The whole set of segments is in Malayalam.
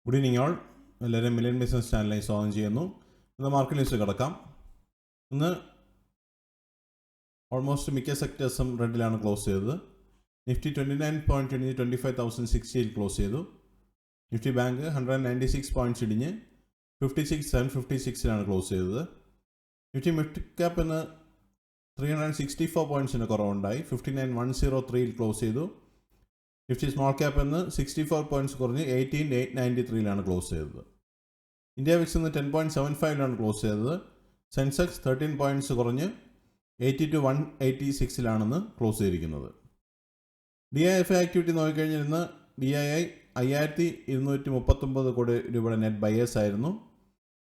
Good evening all. എല്ലാവരും മില്യൺ ബിസിനസ് ചാനലിൽ സ്വാഗതം ചെയ്യുന്നു. ഇന്ന് മാർക്കറ്റ് ന്യൂസ് കിടക്കാം. ഇന്ന് ഓൾമോസ്റ്റ് മിക്ക സെക്ടേഴ്സും റെഡിലാണ് ക്ലോസ് ചെയ്തത്. നിഫ്റ്റി 29.25,060 ക്ലോസ് ചെയ്തു. നിഫ്റ്റി ബാങ്ക് 196 പോയിൻറ്റ്സ് ഇടിഞ്ഞ് 56,756 ക്ലോസ് ചെയ്തത്. നിഫ്റ്റി മിഡ് ക്യാപ്പ് ഇന്ന് 364 പോയിൻറ്റ്സിന് കുറവുണ്ടായി 59,103 ക്ലോസ് ചെയ്തു. നിഫ്റ്റി സ്മോൾ ക്യാപ്പ് എന്ന് 64 പോയിൻറ്റ്സ് കുറഞ്ഞ് 18,893 ക്ലോസ് ചെയ്തത്. ഇന്ത്യ വിക്സ് ഇന്ന് 10.75 ക്ലോസ് ചെയ്തത്. സെൻസെക്സ് 13 പോയിൻറ്റ്സ് കുറഞ്ഞ് 82,186 ക്ലോസ് ചെയ്തിരിക്കുന്നത്. DIFI ആക്ടിവിറ്റി നോക്കിക്കഴിഞ്ഞാൽ ഇന്ന് DII 5,239 കോടി രൂപയുടെ നെറ്റ് ബയേഴ്സ് ആയിരുന്നു.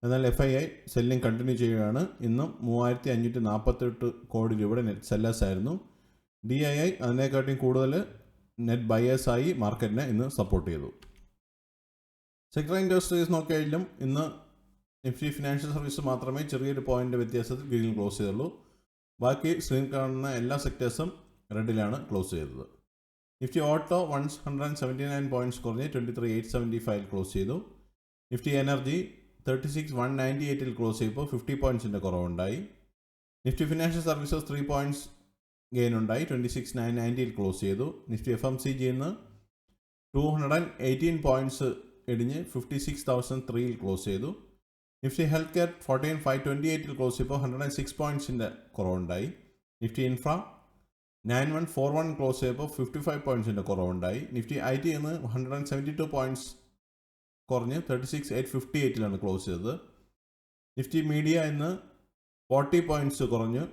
എന്നാൽ FII സെല്ലിംഗ് കണ്ടിന്യൂ ചെയ്യുകയാണ്. ഇന്നും 3,548 കോടി രൂപയുടെ നെറ്റ് സെല്ലേഴ്സ് ആയിരുന്നു. DII അതിനേക്കാട്ടിയും കൂടുതൽ നെറ്റ് ബയേഴ്സായി മാർക്കറ്റിനെ ഇന്ന് സപ്പോർട്ട് ചെയ്തു. സെക്ടർ ഇൻഡസ്ട്രീസ് നോക്കിയാലും ഇന്ന് നിഫ്റ്റി ഫിനാൻഷ്യൽ സർവീസ് മാത്രമേ ചെറിയൊരു പോയിന്റ് വ്യത്യാസത്തിൽ ഗ്രീനിൽ ക്ലോസ് ചെയ്തുള്ളൂ. ബാക്കി സ്ക്രീൻ കാണുന്ന എല്ലാ സെക്ടേഴ്സും റെഡിലാണ് ക്ലോസ് ചെയ്തത്. നിഫ്റ്റി ഓട്ടോ 179 പോയിൻറ്റ്സ് കുറഞ്ഞ് 23,875 ക്ലോസ് ചെയ്തു. നിഫ്റ്റി എനർജി 36,198 ക്ലോസ് ചെയ്യുമ്പോൾ 50 പോയിൻറ്റ്സിൻ്റെ കുറവുണ്ടായി. Nifty financial services 3 points gain ഉണ്ടായി 26,990 ക്ലോസ് ചെയ്തു. നിഫ്റ്റി FMCG ഇന്ന് 218 പോയിൻറ്റ്സ് ഇടിഞ്ഞ് 56,003 ക്ലോസ് ചെയ്തു. നിഫ്റ്റി ഹെൽത്ത് കെയർ 14,528 ക്ലോസ് ചെയ്തപ്പോൾ 106 പോയിൻറ്റ്സിൻ്റെ കുറവുണ്ടായി. നിഫ്റ്റി ഇൻഫ്ര 9141 ക്ലോസ് ചെയ്തപ്പോൾ 55 പോയിൻറ്റ്സിൻ്റെ കുറവുണ്ടായി. നിഫ്റ്റി IT ഇന്ന് 172 പോയിൻറ്റ്സ് കുറഞ്ഞ് 36,858 ക്ലോസ് ചെയ്തത്. നിഫ്റ്റി മീഡിയ ഇന്ന് 40 പോയിൻറ്റ്സ് കുറഞ്ഞ്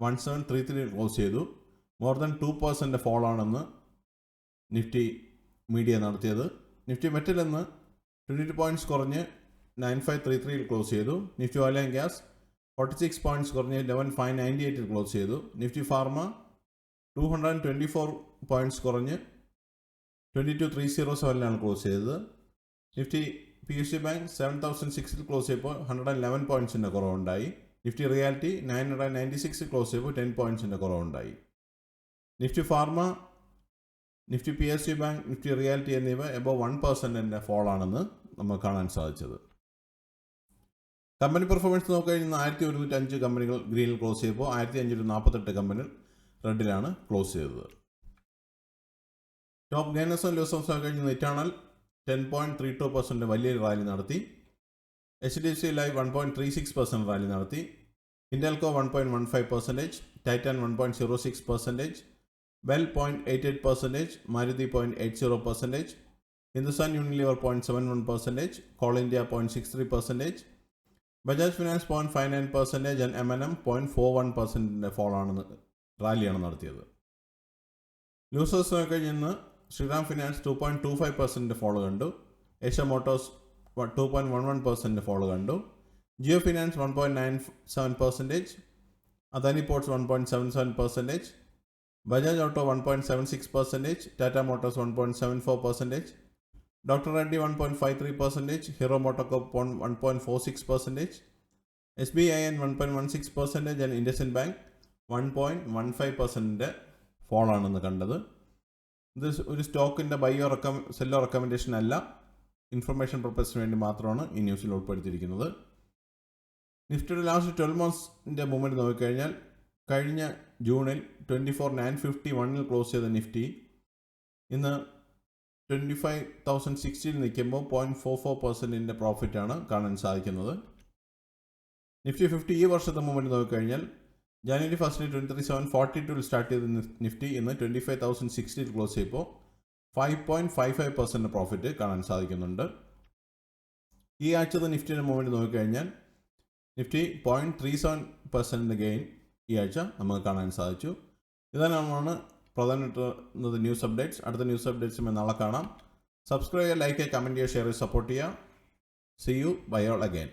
1733 ക്ലോസ് ചെയ്തു. മോർ ദാൻ 2% ഫോളാണെന്ന് നിഫ്റ്റി മീഡിയ നടത്തിയത്. നിഫ്റ്റി മെറ്റൽ ഇന്ന് 22 പോയിൻറ്റ്സ് കുറഞ്ഞ് 9533 ക്ലോസ് ചെയ്തു. Nifty oil and gas 46 points കുറഞ്ഞ് 11598 ക്ലോസ് ചെയ്തു. നിഫ്റ്റി ഫാർമ 224 പോയിൻറ്റ്സ് കുറഞ്ഞ് 22,307 ക്ലോസ് ചെയ്തത്. നിഫ്റ്റി PSU ബാങ്ക് 7,006 ക്ലോസ് ചെയ്തപ്പോൾ 111 പോയിൻറ്റ്സിൻ്റെ കുറവുണ്ടായി. നിഫ്റ്റി റിയാലിറ്റി 996 ക്ലോസ് ചെയ്തപ്പോൾ 10 പോയിൻറ്റ്സിൻ്റെ കുറവുണ്ടായി. Nifty pharma, Nifty PSU bank, Nifty realty എന്നിവ എബോ 1% ഫോളാണെന്ന് നമുക്ക് കാണാൻ സാധിച്ചത്. കമ്പനി പെർഫോമൻസ് നോക്കിക്കഴിഞ്ഞാൽ 1,105 കമ്പനികൾ ഗ്രീനിൽ ക്ലോസ് ചെയ്തപ്പോൾ 1,548 കമ്പനികൾ റെഡിലാണ് ക്ലോസ് ചെയ്തത്. ടോപ്പ് ഗെയിനേഴ്സ് ആൻഡ് ലൂസേഴ്സ് നോക്കിക്കഴിഞ്ഞാൽ ഇറ്റേണൽ 10.32% വലിയൊരു റാലി നടത്തി. HDFC Life 1.36% റാലി നടത്തി. Hindalco 1.15%, Titan 1.06%, BEL 0.88%, Maruti 0.80%, Hindustan Unilever 0.71%, Coal India 0.63%, Bajaj finance 0.59% and M&M 0.41% റാലിയാണ് നടത്തിയത്. ലൂസേഴ്സ് നോക്കിക്കഴിഞ്ഞാൽ ഇന്ന് ശ്രീറാം ഫിനാൻസ് 2.25% ഫോളോ കണ്ടു. ഏഷ്യ മോട്ടോഴ്സ് 2.11% ഫോളോ കണ്ടു. Jio finance 1.97%, Adani ports 1.77%, Bajaj auto 1.76%, Tata Motors 1.74%, doctor Reddy 1.53%, hero MotoCorp 1.46%, SBIN 1.16% and IndusInd bank 1.15% ഫോളാണെന്ന് കണ്ടത്. ഇത് ഒരു സ്റ്റോക്കിൻ്റെ ബൈയോ സെല്ലോ റെക്കമെൻഡേഷൻ അല്ല, ഇൻഫർമേഷൻ പർപ്പസിന് വേണ്ടി മാത്രമാണ് ഈ ന്യൂസിൽ ഉൾപ്പെടുത്തിയിരിക്കുന്നത്. നിഫ്റ്റിയുടെ ലാസ്റ്റ് 12 മന്ത്സിൻ്റെ മൂവ്മെൻറ്റ് നോക്കിക്കഴിഞ്ഞാൽ കഴിഞ്ഞ ജൂണിൽ 24,951 ക്ലോസ് ചെയ്ത നിഫ്റ്റി ഇന്ന് 25,060 നിൽക്കുമ്പോൾ 0.44% പ്രോഫിറ്റാണ് കാണാൻ സാധിക്കുന്നത്. നിഫ്റ്റി 50 ഈ വർഷത്തെ മൂവ്മെൻറ്റ് നോക്കിക്കഴിഞ്ഞാൽ ജനുവരി 1 23,742 സ്റ്റാർട്ട് ചെയ്ത നിഫ്റ്റി ഇന്ന് 25,060 ക്ലോസ് ചെയ്യുമ്പോൾ 5.55% പ്രോഫിറ്റ് കാണാൻ സാധിക്കുന്നുണ്ട്. ഈ ആഴ്ചത്തെ നിഫ്റ്റിയുടെ മൂവ്മെൻറ്റ് നോക്കിക്കഴിഞ്ഞാൽ നിഫ്റ്റി 0.37% ഗെയിൻ ഈ ആഴ്ച നമുക്ക് കാണാൻ സാധിച്ചു. ഇതാണ് പ്രധാനപ്പെട്ട ന്യൂസ് അപ്ഡേറ്റ്സ്. അടുത്ത ന്യൂസ് അപ്ഡേറ്റ്സുമായി നാളെ കാണാം. സബ്സ്ക്രൈബ് ചെയ്യുക, ലൈക്ക് ചെയ്യുക, കമൻറ്റ് ചെയ്യുക, ഷെയർ ചെയ്യുക, സപ്പോർട്ട് ചെയ്യുക. See you bye all again.